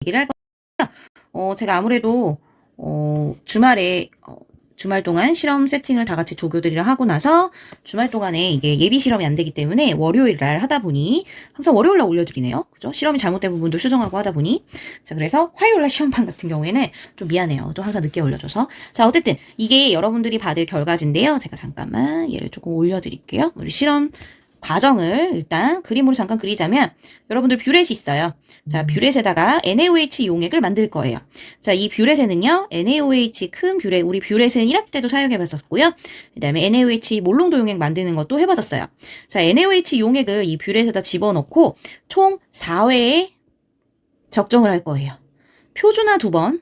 얘기를 할 거예요. 제가 아무래도 주말에 주말 동안 실험 세팅을 다 같이 조교들이랑 하고 나서 주말 동안에 이게 예비 실험이 안 되기 때문에 월요일 날 하다 보니 항상 월요일 날 올려드리네요. 그죠? 실험이 잘못된 부분도 수정하고 하다 보니 자 그래서 화요일 날 시험판 같은 경우에는 좀 미안해요. 또 항상 늦게 올려줘서 자 어쨌든 이게 여러분들이 받을 결과지인데요. 제가 잠깐만 얘를 조금 올려드릴게요. 우리 실험 과정을 일단 그림으로 잠깐 그리자면 여러분들 뷰렛이 있어요. 자, 뷰렛에다가 NaOH 용액을 만들 거예요. 자, 이 뷰렛에는요, NaOH 큰 뷰렛, 우리 뷰렛은 1학기 때도 사용해봤었고요. 그 다음에 NaOH 몰롱도 용액 만드는 것도 해봤었어요. 자, NaOH 용액을 이 뷰렛에다 집어넣고 총 4회에 적정을 할 거예요. 표준화 2번,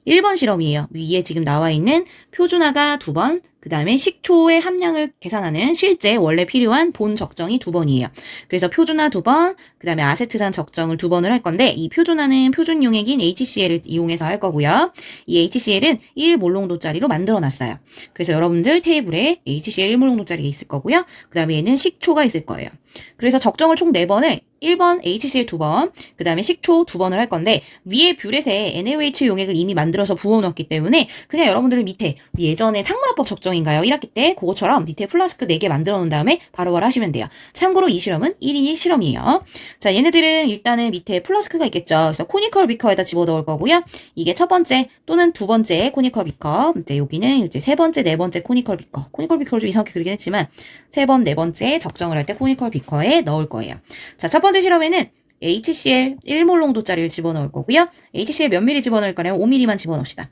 1번 실험이에요. 위에 지금 나와 있는 표준화가 2번, 그 다음에 식초의 함량을 계산하는 실제 원래 필요한 본 적정이 2번이에요. 그래서 표준화 2번, 그 다음에 아세트산 적정을 2번을 할 건데 이 표준화는 표준 용액인 HCl을 이용해서 할 거고요. 이 HCl은 1몰롱도짜리로 만들어놨어요. 그래서 여러분들 테이블에 HCl 1몰롱도짜리가 있을 거고요. 그 다음에 얘는 식초가 있을 거예요. 그래서 적정을 총 4번을 1번 HCl 2번, 그 다음에 식초 2번을 할 건데 위에 뷰렛에 NaOH 용액을 이미 만들어서 부어놓았기 때문에 그냥 여러분들은 밑에 예전에 창문화법 적정인가요? 1학기 때 그거처럼 밑에 플라스크 4개 만들어 놓은 다음에 바로바로 하시면 돼요. 참고로 이 실험은 1인 1실험이에요. 자, 얘네들은 일단은 밑에 플라스크가 있겠죠. 그래서 코니컬 비커에다 집어넣을 거고요. 이게 첫 번째 또는 두 번째 코니컬 비커, 이제 여기는 이제 세 번째, 네 번째 코니컬 비커. 코니컬 비커를 좀 이상하게 그리긴 했지만 세 번, 네 번째 적정을 할 때 코니컬 비커에 넣을 거예요. 자, 첫 번째 실험에는 HCl 1몰롱도짜리를 집어넣을 거고요. HCl 몇 미리 집어넣을 거냐면 5mm만 집어넣읍시다.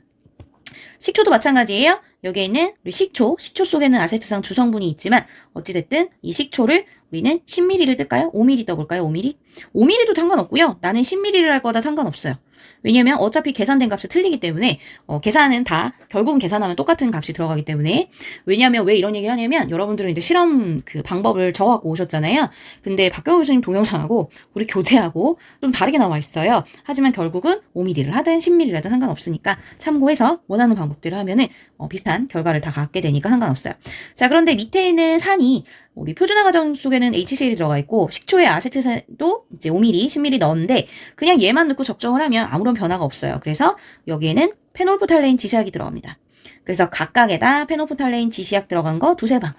식초도 마찬가지예요. 여기에 있는 우리 식초 속에는 아세트산 주성분이 있지만 어찌됐든 이 식초를 우리는 10ml를 뜰까요? 5ml 떠볼까요? 5ml? 5ml도 상관없고요. 나는 10ml를 할 거다 상관없어요. 왜냐면 어차피 계산된 값이 틀리기 때문에 계산은 다 결국은 계산하면 똑같은 값이 들어가기 때문에 왜냐면 왜 이런 얘기를 하냐면 여러분들은 이제 실험 그 방법을 적어갖고 오셨잖아요. 근데 박경호 교수님 동영상하고 우리 교재하고 좀 다르게 나와 있어요. 하지만 결국은 5ml를 하든 10ml를 하든 상관없으니까 참고해서 원하는 방법대로 하면은 비슷한 결과를 다 갖게 되니까 상관없어요. 자, 그런데 밑에 있는 산이 우리 표준화 과정 속에는 HCl이 들어가 있고 식초에 아세트산도 이제 5ml, 10ml 넣었는데 그냥 얘만 넣고 적정을 하면 아무런 변화가 없어요. 그래서 여기에는 페놀프탈레인 지시약이 들어갑니다. 그래서 각각에다 페놀프탈레인 지시약 들어간 거 2-3방울.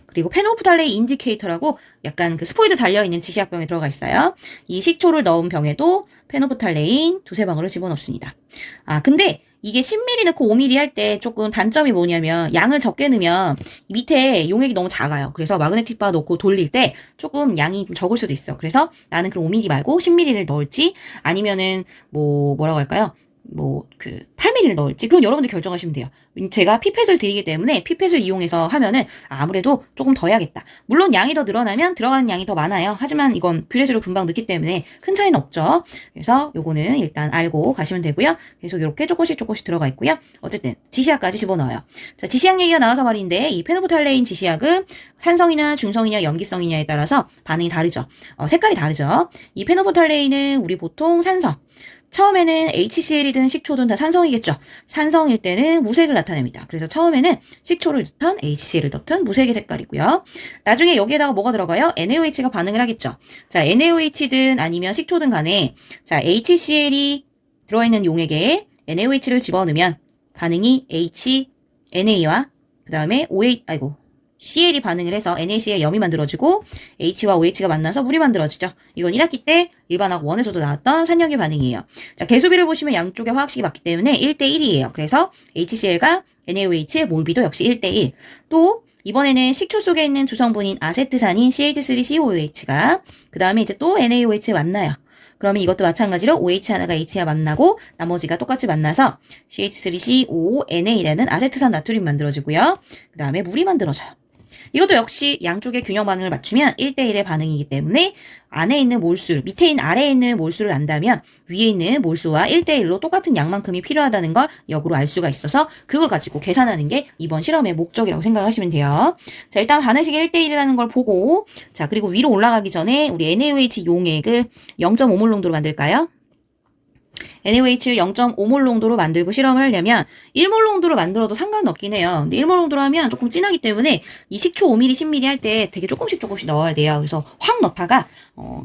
그리고 페놀프탈레인 인디케이터라고 약간 그 스포이드 달려있는 지시약병에 들어가 있어요. 이 식초를 넣은 병에도 페놀프탈레인 2-3방울을 집어넣습니다. 아, 근데 이게 10ml 넣고 5ml 할 때 조금 단점이 뭐냐면 양을 적게 넣으면 밑에 용액이 너무 작아요. 그래서 마그네틱 바 넣고 돌릴 때 조금 양이 좀 적을 수도 있어. 그래서 나는 그럼 5ml 말고 10ml를 넣을지 아니면은 뭐라고 할까요? 8mm를 넣을지 그건 여러분들 결정하시면 돼요. 제가 피펫을 드리기 때문에 피펫을 이용해서 하면은 아무래도 조금 더 해야겠다. 물론 양이 더 늘어나면 들어가는 양이 더 많아요. 하지만 이건 뷰렛으로 금방 넣기 때문에 큰 차이는 없죠. 그래서 요거는 일단 알고 가시면 되고요. 계속 이렇게 조금씩 들어가 있고요. 어쨌든 지시약까지 집어넣어요. 자, 지시약 얘기가 나와서 말인데 이 페노프탈레인 지시약은 산성이냐 중성이냐 염기성이냐에 따라서 반응이 다르죠. 색깔이 다르죠. 이 페노프탈레인은 우리 보통 산성 처음에는 HCl이든 식초든 다 산성이겠죠. 산성일 때는 무색을 나타냅니다. 그래서 처음에는 식초를 넣든 HCl을 넣든 무색의 색깔이고요. 나중에 여기에다가 뭐가 들어가요? NaOH가 반응을 하겠죠. 자, NaOH든 아니면 식초든 간에 자, HCl이 들어있는 용액에 NaOH를 집어넣으면 반응이 Na와 그 다음에 CL이 반응을 해서 NaCl 염이 만들어지고 H와 OH가 만나서 물이 만들어지죠. 이건 1학기 때 일반학 1에서도 나왔던 산염의 반응이에요. 자, 개수비를 보시면 양쪽의 화학식이 맞기 때문에 1대1이에요. 그래서 HCl과 NaOH의 몰비도 역시 1대1. 또 이번에는 식초 속에 있는 주성분인 아세트산인 CH3COOH가 그 다음에 이제 또 NaOH에 만나요. 그러면 이것도 마찬가지로 OH 하나가 H와 만나고 나머지가 똑같이 만나서 CH3COONA라는 아세트산 나트륨 만들어지고요. 그 다음에 물이 만들어져요. 이것도 역시 양쪽의 균형 반응을 맞추면 1대1의 반응이기 때문에 안에 있는 몰수, 밑에 있는 아래에 있는 몰수를 안다면 위에 있는 몰수와 1대1로 똑같은 양만큼이 필요하다는 걸 역으로 알 수가 있어서 그걸 가지고 계산하는 게 이번 실험의 목적이라고 생각하시면 돼요. 자, 일단 반응식이 1대1이라는 걸 보고 자, 그리고 위로 올라가기 전에 우리 NaOH 용액을 0.5몰 농도로 만들까요? NaOH를 0.5몰 농도로 만들고 실험을 하려면 1몰 농도로 만들어도 상관은 없긴 해요. 근데 1몰 농도로 하면 조금 진하기 때문에 이 식초 5ml, 10ml 할 때 되게 조금씩 넣어야 돼요. 그래서 확 넣다가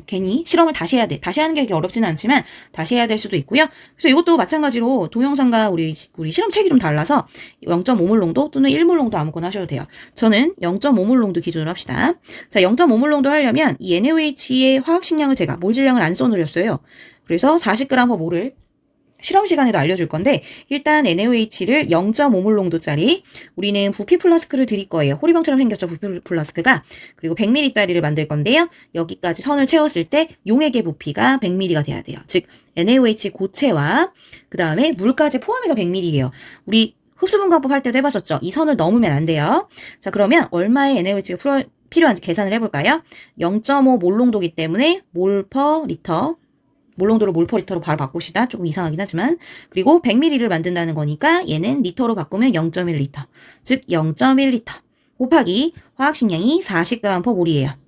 괜히 실험을 다시 해야 돼. 다시 하는 게 그렇게 어렵지는 않지만 다시 해야 될 수도 있고요. 그래서 이것도 마찬가지로 동영상과 우리 실험 책이 좀 달라서 0.5몰 농도 또는 1몰 농도 아무거나 하셔도 돼요. 저는 0.5몰 농도 기준으로 합시다. 자, 0.5몰 농도 하려면 이 NaOH의 화학식량을 제가 몰질량을 안 써놓으셨어요. 그래서 40g/몰을 실험 시간에도 알려줄 건데 일단 NaOH를 0.5몰 농도짜리 우리는 부피 플라스크를 드릴 거예요. 호리병처럼 생겼죠. 부피 플라스크가. 그리고 100ml짜리를 만들 건데요. 여기까지 선을 채웠을 때 용액의 부피가 100ml가 돼야 돼요. 즉 NaOH 고체와 그 다음에 물까지 포함해서 100ml예요. 우리 흡수분광법 할 때도 해봤었죠. 이 선을 넘으면 안 돼요. 자, 그러면 얼마의 NaOH가 필요한지 계산을 해볼까요? 0.5몰 농도기 때문에 몰/리터 몰농도를 몰/리터로 바로 바꿉시다. 조금 이상하긴 하지만. 그리고 100ml를 만든다는 거니까 얘는 리터로 바꾸면 0.1리터. 즉 0.1리터 곱하기 화학식량이 40g/몰이에요.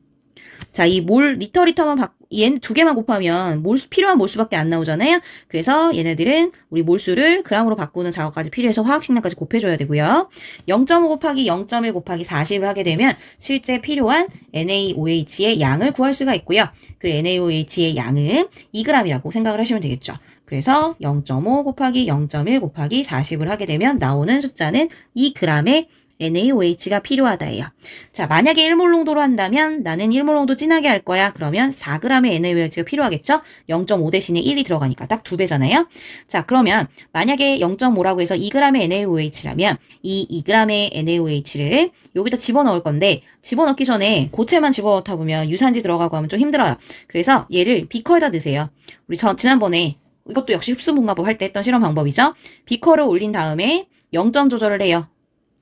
자, 이 리터만 얘는 두 개만 곱하면 필요한 몰수밖에 안 나오잖아요. 그래서 얘네들은 우리 몰수를 g으로 바꾸는 작업까지 필요해서 화학식량까지 곱해줘야 되고요. 0.5 곱하기 0.1 곱하기 40을 하게 되면 실제 필요한 NaOH의 양을 구할 수가 있고요. 그 NaOH의 양은 2g이라고 생각을 하시면 되겠죠. 그래서 0.5 곱하기 0.1 곱하기 40을 하게 되면 나오는 숫자는 2g의 NaOH가 필요하다예요. 자, 만약에 1몰 농도로 한다면 나는 1몰 농도 진하게 할 거야. 그러면 4g의 NaOH가 필요하겠죠? 0.5 대신에 1이 들어가니까 딱 2배잖아요. 자, 그러면 만약에 0.5라고 해서 2g의 NaOH라면 이 2g의 NaOH를 여기다 집어넣을 건데 집어넣기 전에 고체만 집어넣다 보면 유산지 들어가고 하면 좀 힘들어요. 그래서 얘를 비커에다 넣으세요. 우리 지난번에 이것도 역시 흡수분광법 할 때 했던 실험 방법이죠. 비커를 올린 다음에 0점 조절을 해요.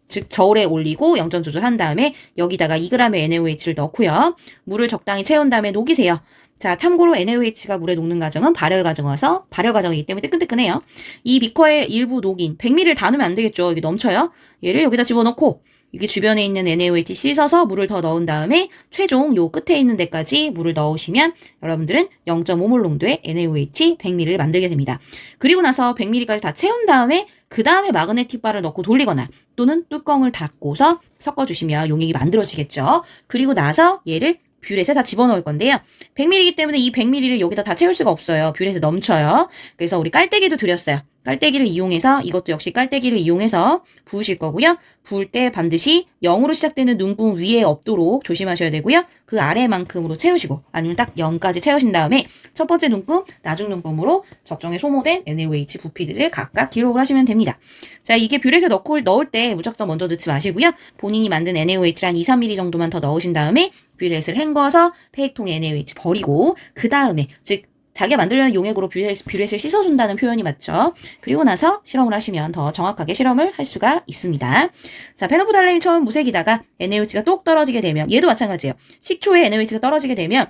즉 저울에 올리고 0점 조절한 다음에 여기다가 2g의 NaOH를 넣고요. 물을 적당히 채운 다음에 녹이세요. 자, 참고로 NaOH가 물에 녹는 과정은 발열 과정이기 때문에 뜨끈뜨끈해요. 이 비커의 일부 녹인 100ml를 다 넣으면 안 되겠죠. 이게 넘쳐요. 얘를 여기다 집어넣고 이게 주변에 있는 NaOH 씻어서 물을 더 넣은 다음에 최종 요 끝에 있는 데까지 물을 넣으시면 여러분들은 0.5몰 농도의 NaOH 100ml를 만들게 됩니다. 그리고 나서 100ml까지 다 채운 다음에 그 다음에 마그네틱 바를 넣고 돌리거나 또는 뚜껑을 닫고서 섞어주시면 용액이 만들어지겠죠. 그리고 나서 얘를 뷰렛에 다 집어넣을 건데요. 100ml이기 때문에 이 100ml를 여기다 다 채울 수가 없어요. 뷰렛에 넘쳐요. 그래서 우리 깔때기도 드렸어요. 깔때기를 이용해서 이것도 역시 깔때기를 이용해서 부으실 거고요. 부을 때 반드시 0으로 시작되는 눈금 위에 없도록 조심하셔야 되고요. 그 아래만큼으로 채우시고 아니면 딱 0까지 채우신 다음에 첫 번째 눈금, 나중 눈금으로 적정에 소모된 NaOH 부피들을 각각 기록을 하시면 됩니다. 자, 이게 뷰렛에 넣을 때 무작정 먼저 넣지 마시고요. 본인이 만든 NaOH를 한 2, 3ml 정도만 더 넣으신 다음에 뷰렛을 헹궈서 폐액통에 NaOH 버리고 그 다음에 즉 자기가 만들려는 용액으로 뷰렛을 씻어준다는 표현이 맞죠. 그리고 나서 실험을 하시면 더 정확하게 실험을 할 수가 있습니다. 자, 페노프달렌이 처음 무색이다가 NaOH가 똑 떨어지게 되면 얘도 마찬가지예요. 식초에 NaOH가 떨어지게 되면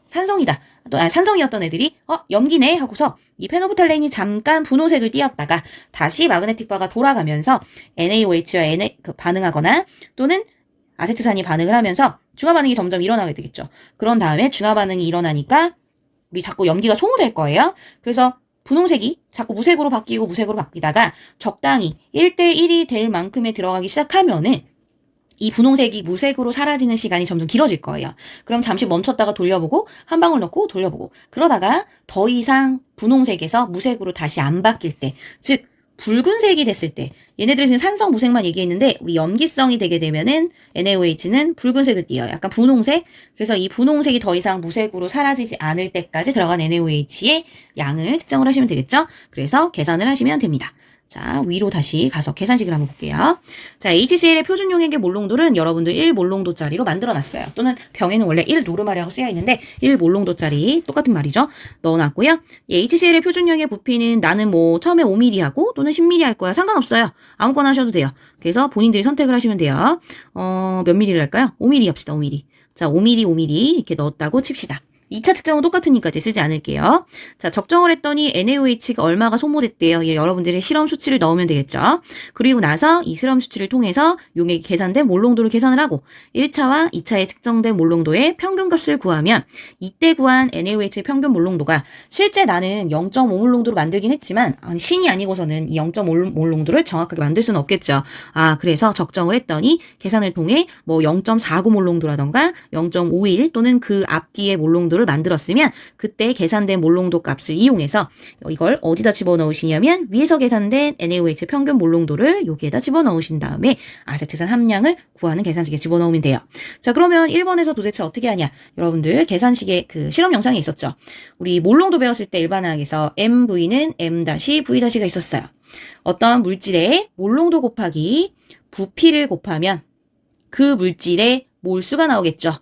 산성이다. 산성이었던 애들이 염기네 하고서 이 페노프탈렌이 잠깐 분홍색을 띄었다가 다시 마그네틱 바가 돌아가면서 NaOH와 반응하거나 또는 아세트산이 반응을 하면서 중화 반응이 점점 일어나게 되겠죠. 그런 다음에 중화 반응이 일어나니까 우리 자꾸 염기가 소모될 거예요. 그래서 분홍색이 자꾸 무색으로 바뀌다가 적당히 1대1이 될 만큼에 들어가기 시작하면은 이 분홍색이 무색으로 사라지는 시간이 점점 길어질 거예요. 그럼 잠시 멈췄다가 돌려보고 한 방울 넣고 돌려보고 그러다가 더 이상 분홍색에서 무색으로 다시 안 바뀔 때, 즉 붉은색이 됐을 때, 얘네들은 지금 산성 무색만 얘기했는데 우리 염기성이 되게 되면은 NaOH는 붉은색을 띄어요. 약간 분홍색. 그래서 이 분홍색이 더 이상 무색으로 사라지지 않을 때까지 들어간 NaOH의 양을 측정을 하시면 되겠죠. 그래서 계산을 하시면 됩니다. 자, 위로 다시 가서 계산식을 한번 볼게요. 자, HCl의 표준 용액의 몰농도는 여러분들 1몰농도짜리로 만들어놨어요. 또는 병에는 원래 1노르말이라고 쓰여있는데 1몰농도짜리 똑같은 말이죠. 넣어놨고요. 이 HCl의 표준 용액 부피는 나는 처음에 5ml 하고 또는 10ml 할 거야. 상관없어요. 아무거나 하셔도 돼요. 그래서 본인들이 선택을 하시면 돼요. 몇 ml를 할까요? 5ml 합시다. 5ml. 자, 5ml 이렇게 넣었다고 칩시다. 2차 측정은 똑같으니까 이제 쓰지 않을게요. 자, 적정을 했더니 NaOH가 얼마가 소모됐대요. 예, 여러분들의 실험 수치를 넣으면 되겠죠. 그리고 나서 이 실험 수치를 통해서 용액이 계산된 몰농도를 계산을 하고 1차와 2차에 측정된 몰농도의 평균값을 구하면 이때 구한 NaOH의 평균 몰농도가 실제 나는 0.5몰농도로 만들긴 했지만 신이 아니고서는 이 0.5몰농도를 정확하게 만들 수는 없겠죠. 그래서 적정을 했더니 계산을 통해 뭐 0.49몰농도라던가 0.51 또는 그 앞뒤의 몰농도를 만들었으면 그때 계산된 몰농도 값을 이용해서 이걸 어디다 집어넣으시냐면 위에서 계산된 NaOH 평균 몰농도를 여기에다 집어넣으신 다음에 아세트산 함량을 구하는 계산식에 집어넣으면 돼요. 자, 그러면 1번에서 도대체 어떻게 하냐? 여러분들 계산식에 그 실험 영상이 있었죠. 우리 몰농도 배웠을 때 일반화학에서 MV는 M-V-가 있었어요. 어떤 물질의 몰농도 곱하기 부피를 곱하면 그 물질의 몰수가 나오겠죠.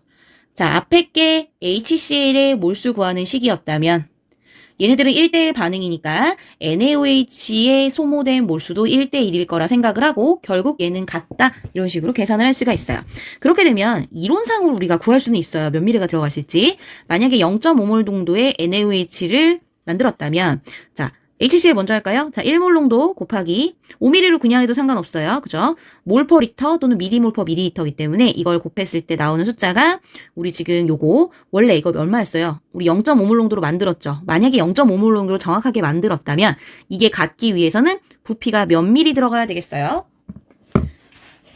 자, 앞에 게 HCl의 몰수 구하는 식이었다면 얘네들은 1대1 반응이니까 NaOH의 소모된 몰수도 1대1일 거라 생각을 하고 결국 얘는 같다 이런 식으로 계산을 할 수가 있어요. 그렇게 되면 이론상으로 우리가 구할 수는 있어요. 몇 미리가 들어갔을지. 만약에 0.5몰 정도의 NaOH를 만들었다면 자, HCl 먼저 할까요? 자, 1몰 농도 곱하기 5mm로 그냥 해도 상관없어요. 그죠? 몰 퍼 리터 또는 미리몰 퍼 밀리리터이기 때문에 이걸 곱했을 때 나오는 숫자가 우리 지금 요거 원래 이거 얼마였어요? 우리 0.5몰 농도로 만들었죠. 만약에 0.5몰 농도로 정확하게 만들었다면 이게 같기 위해서는 부피가 몇 미리 들어가야 되겠어요?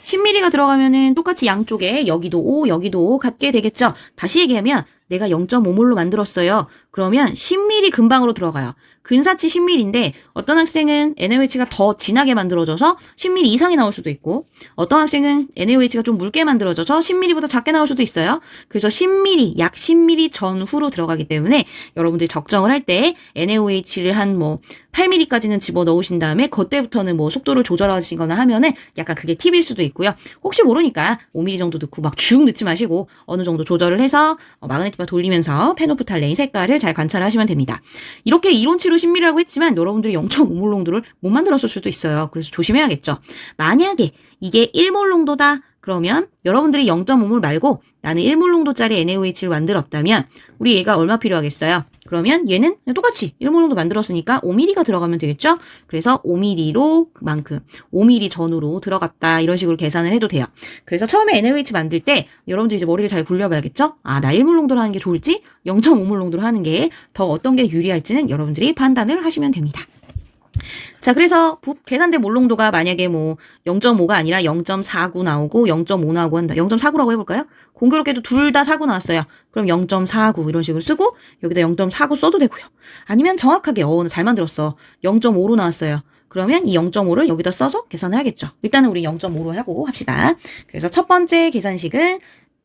10mm가 들어가면은 똑같이 양쪽에 여기도 5, 여기도 5 같게 되겠죠? 다시 얘기하면 내가 0.5몰로 만들었어요. 그러면 10mm 금방으로 들어가요. 근사치 10mm인데 어떤 학생은 NaOH가 더 진하게 만들어져서 10mm 이상이 나올 수도 있고 어떤 학생은 NaOH가 좀 묽게 만들어져서 10mm보다 작게 나올 수도 있어요. 그래서 10mm, 약 10mm 전후로 들어가기 때문에 여러분들이 적정을 할 때 NaOH를 한 뭐 8mm까지는 집어넣으신 다음에 그때부터는 뭐 속도를 조절하시거나 하면은 약간 그게 팁일 수도 있고요. 혹시 모르니까 5mm 정도 넣고 막 쭉 넣지 마시고 어느 정도 조절을 해서 마그네틱바 돌리면서 페노프탈레인 색깔을 잘 관찰하시면 됩니다. 이렇게 이론치로 10mm라고 했지만 여러분들이 0.5몰 농도를 못 만들었을 수도 있어요. 그래서 조심해야겠죠. 만약에 이게 1몰 농도다 그러면 여러분들이 0.5몰 말고 나는 1몰 농도짜리 NaOH를 만들었다면 우리 얘가 얼마 필요하겠어요? 그러면 얘는 똑같이 1몰 농도 만들었으니까 5mm가 들어가면 되겠죠? 그래서 5mm로 그만큼 5mm 전후로 들어갔다 이런 식으로 계산을 해도 돼요. 그래서 처음에 NaOH 만들 때 여러분들 이제 머리를 잘 굴려봐야겠죠? 나 1몰 농도로 하는 게 좋을지 0.5몰 농도로 하는 게 더 어떤 게 유리할지는 여러분들이 판단을 하시면 됩니다. 자, 그래서 계산된 몰농도가 만약에 뭐 0.5가 아니라 0.49 나오고 0.5 나오고 한다. 0.49라고 해볼까요? 공교롭게도 둘 다 49 나왔어요. 그럼 0.49 이런 식으로 쓰고 여기다 0.49 써도 되고요. 아니면 정확하게 잘 만들었어. 0.5로 나왔어요. 그러면 이 0.5를 여기다 써서 계산을 하겠죠. 일단은 우리 0.5로 하고 합시다. 그래서 첫 번째 계산식은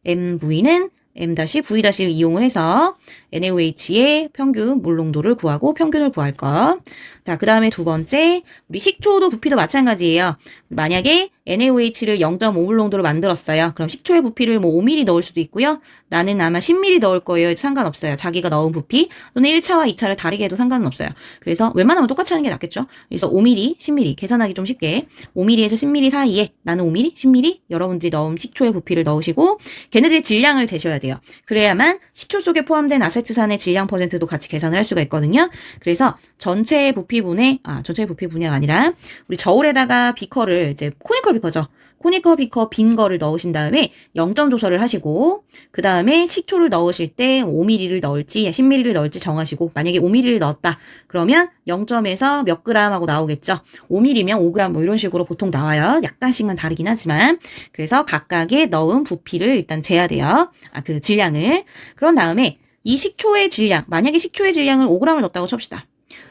MV는 M-V-를 이용을 해서 NaOH의 평균 몰농도를 구하고 평균을 구할 것. 자, 그 다음에 두 번째, 우리 식초도 부피도 마찬가지예요. 만약에 NaOH를 0.5몰 농도로 만들었어요. 그럼 식초의 부피를 뭐 5mm 넣을 수도 있고요. 나는 아마 10mm 넣을 거예요. 상관없어요. 자기가 넣은 부피 또는 1차와 2차를 다르게 해도 상관은 없어요. 그래서 웬만하면 똑같이 하는 게 낫겠죠. 그래서 5mm, 10mm 계산하기 좀 쉽게 5mm에서 10mm 사이에 나는 5mm, 10mm 여러분들이 넣은 식초의 부피를 넣으시고 걔네들의 질량을 재셔야 돼요. 그래야만 식초 속에 포함된 아세트산의 질량 퍼센트도 같이 계산을 할 수가 있거든요. 그래서 전체 부피분해가 아니라 우리 저울에다가 비커를 이제 코니컬 비커죠. 코니컬 비커 빈 거를 넣으신 다음에 0점 조절을 하시고 그 다음에 식초를 넣으실 때 5mm를 넣을지 10mm를 넣을지 정하시고 만약에 5mm를 넣었다 그러면 0점에서 몇 그램 하고 나오겠죠. 5mm면 5g 뭐 이런 식으로 보통 나와요. 약간씩만 다르긴 하지만 그래서 각각의 넣은 부피를 일단 재야 돼요. 그 질량을. 그런 다음에 이 식초의 질량 만약에 식초의 질량을 5g을 넣었다고 칩시다.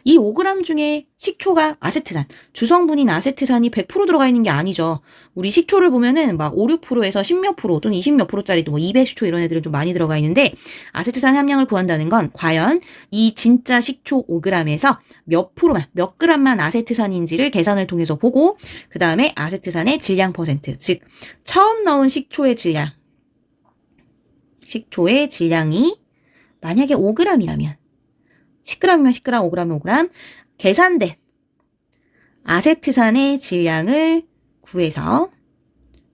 이 5g 중에 식초가 아세트산, 주성분인 아세트산이 100% 들어가 있는 게 아니죠. 우리 식초를 보면은 막 5, 6%에서 10몇 프로 또는 20몇 프로짜리도 뭐 200식초 이런 애들은 좀 많이 들어가 있는데 아세트산 함량을 구한다는 건 과연 이 진짜 식초 5g에서 몇 프로만, 몇 g만 아세트산인지를 계산을 통해서 보고 그 다음에 아세트산의 질량 퍼센트, 즉 처음 넣은 식초의 질량이 만약에 5g이라면 10g이면 10g, 5g이면 5g 계산된 아세트산의 질량을 구해서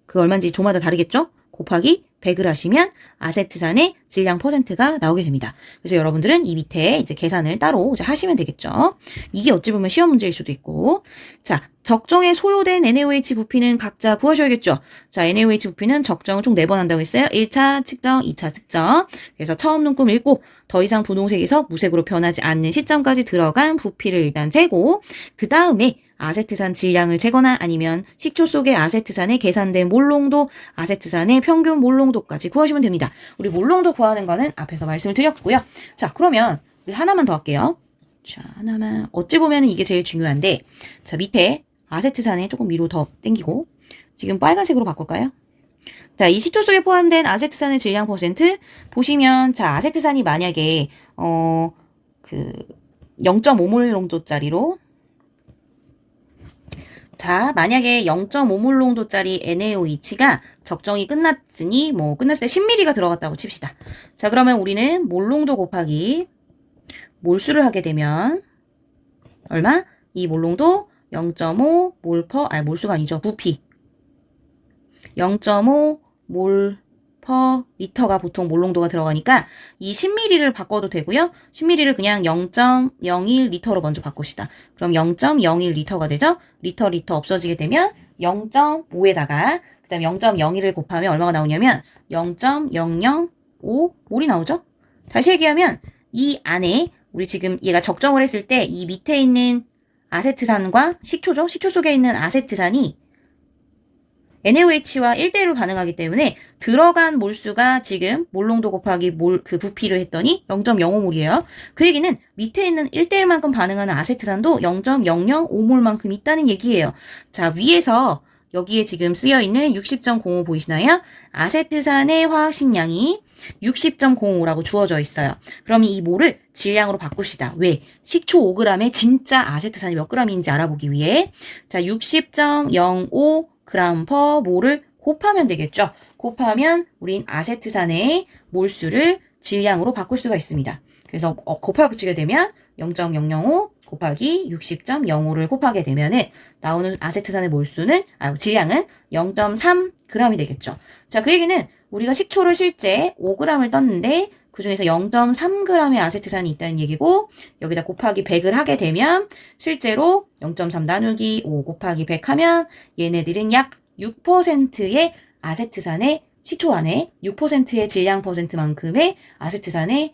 그 얼마인지 조마다 다르겠죠? 곱하기 100을 하시면 아세트산의 질량 퍼센트가 나오게 됩니다. 그래서 여러분들은 이 밑에 이제 계산을 따로 이제 하시면 되겠죠. 이게 어찌 보면 시험 문제일 수도 있고. 자, 적정에 소요된 NaOH 부피는 각자 구하셔야겠죠. 자, NaOH 부피는 적정을 총 4번 한다고 했어요. 1차 측정, 2차 측정. 그래서 처음 눈금 읽고 더 이상 분홍색에서 무색으로 변하지 않는 시점까지 들어간 부피를 일단 재고 그 다음에 아세트산 질량을 재거나 아니면 식초 속의 아세트산에 계산된 몰농도, 아세트산의 평균 몰농도까지 구하시면 됩니다. 우리 몰농도 구하는 거는 앞에서 말씀을 드렸고요. 자, 그러면 우리 하나만 더 할게요. 자, 하나만. 어찌 보면 이게 제일 중요한데, 자, 밑에 아세트산에 조금 위로 더 당기고, 지금 빨간색으로 바꿀까요? 자, 이 식초 속에 포함된 아세트산의 질량 퍼센트 보시면, 자, 아세트산이 만약에 0.5몰 농도짜리로, 자, 만약에 0.5몰 농도짜리 NaOH가 적정이 끝났으니 끝났을 때 10ml가 들어갔다고 칩시다. 자, 그러면 우리는 몰 농도 곱하기 몰수를 하게 되면 얼마? 이 몰농도 0.5 몰수가 아니죠. 부피 0.5 몰 퍼 리터가 보통 몰농도가 들어가니까 이 10ml를 바꿔도 되고요. 10ml를 그냥 0.01리터로 먼저 바꿉시다. 그럼 0.01리터가 되죠. 리터 없어지게 되면 0.5에다가 그 다음에 0.01을 곱하면 얼마가 나오냐면 0.005 몰이 나오죠. 다시 얘기하면 이 안에 우리 지금 얘가 적정을 했을 때 이 밑에 있는 아세트산과 식초죠. 식초 속에 있는 아세트산이 NaOH와 1대1로 반응하기 때문에 들어간 몰수가 지금 몰농도 곱하기 그 부피를 했더니 0.05몰이에요. 그 얘기는 밑에 있는 1대1만큼 반응하는 아세트산도 0.005몰만큼 있다는 얘기예요. 자, 위에서 여기에 지금 쓰여있는 60.05 보이시나요? 아세트산의 화학식량이 60.05라고 주어져 있어요. 그럼 이 몰을 질량으로 바꿉시다. 왜? 식초 5g에 진짜 아세트산이 몇 g인지 알아보기 위해. 자, 60.05 그램 퍼 몰을 곱하면 되겠죠. 곱하면 우린 아세트산의 몰수를 질량으로 바꿀 수가 있습니다. 그래서 곱하 붙이게 되면 0.005 곱하기 60.05를 곱하게 되면은 나오는 아세트산의 몰수는 질량은 0.3g이 되겠죠. 자, 그 얘기는 우리가 식초를 실제 5g을 떴는데 그 중에서 0.3g의 아세트산이 있다는 얘기고 여기다 곱하기 100을 하게 되면 실제로 0.3 나누기 5 곱하기 100 하면 얘네들은 약 6%의 아세트산의 식초 안에 6%의 질량 퍼센트만큼의 아세트산이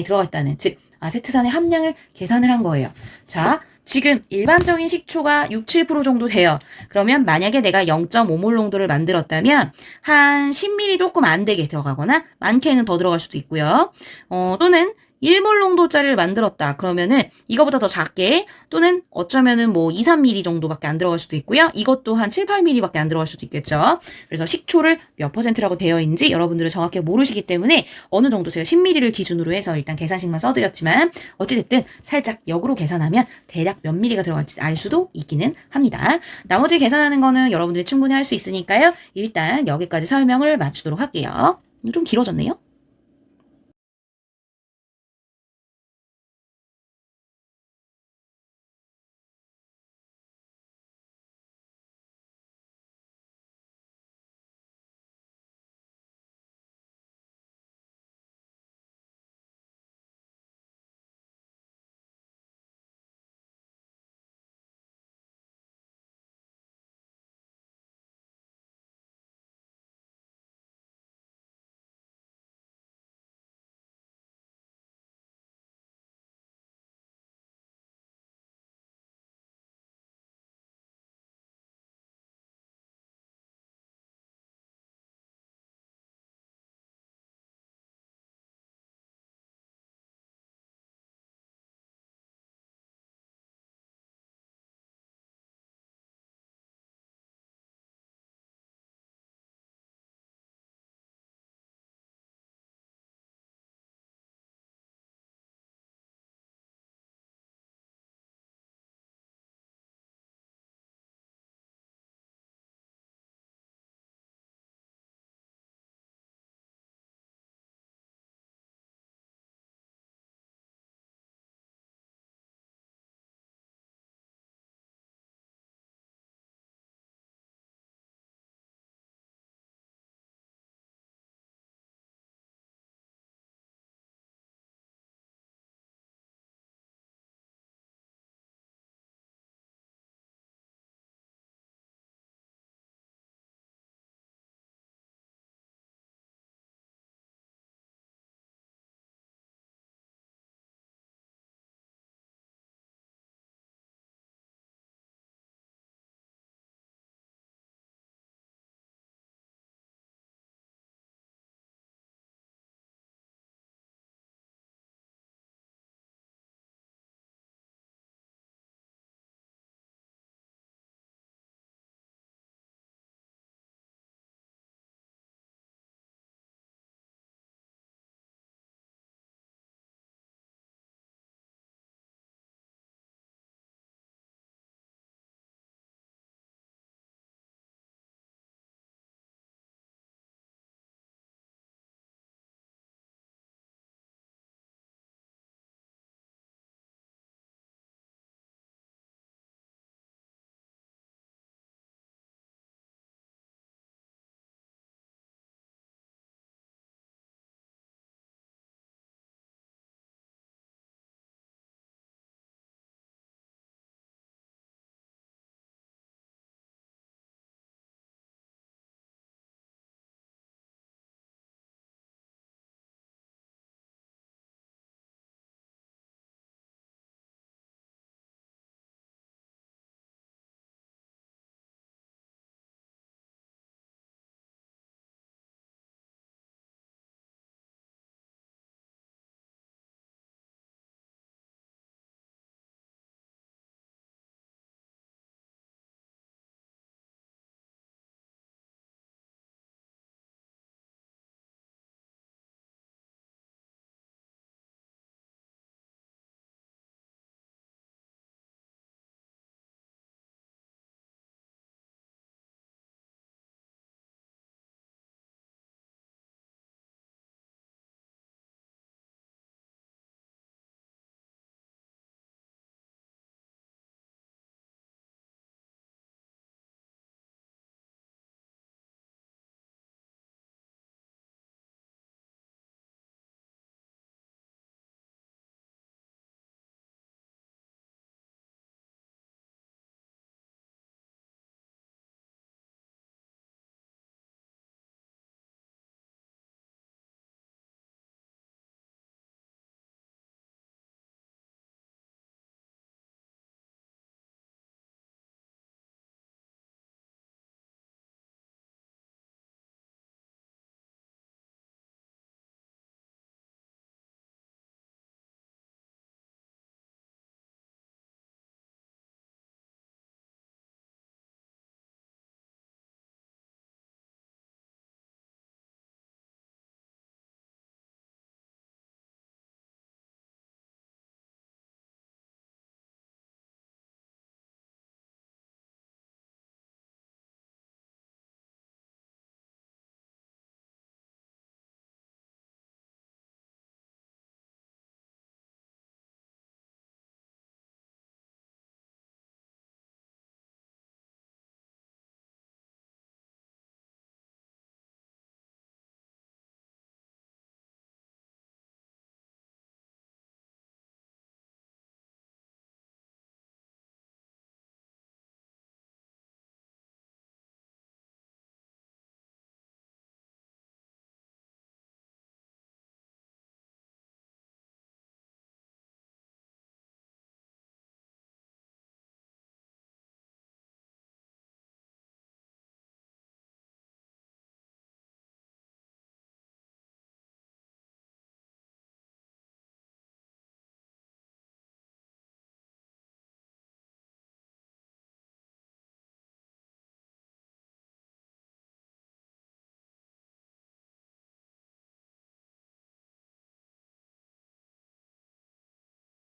들어가 있다는, 즉 아세트산의 함량을 계산을 한 거예요. 자, 지금 일반적인 식초가 6, 7% 정도 돼요. 그러면 만약에 내가 0.5몰 농도를 만들었다면 한 10ml 조금 안 되게 들어가거나 많게는 더 들어갈 수도 있고요. 또는 1몰 농도짜리를 만들었다. 그러면은 이거보다 더 작게 또는 어쩌면은 2, 3ml 정도밖에 안 들어갈 수도 있고요. 이것도 한 7, 8ml밖에 안 들어갈 수도 있겠죠. 그래서 식초를 몇 %라고 되어 있는지 여러분들은 정확히 모르시기 때문에 어느 정도 제가 10ml를 기준으로 해서 일단 계산식만 써드렸지만 어찌됐든 살짝 역으로 계산하면 대략 몇 ml가 들어갈지 알 수도 있기는 합니다. 나머지 계산하는 거는 여러분들이 충분히 할 수 있으니까요. 일단 여기까지 설명을 마치도록 할게요. 좀 길어졌네요.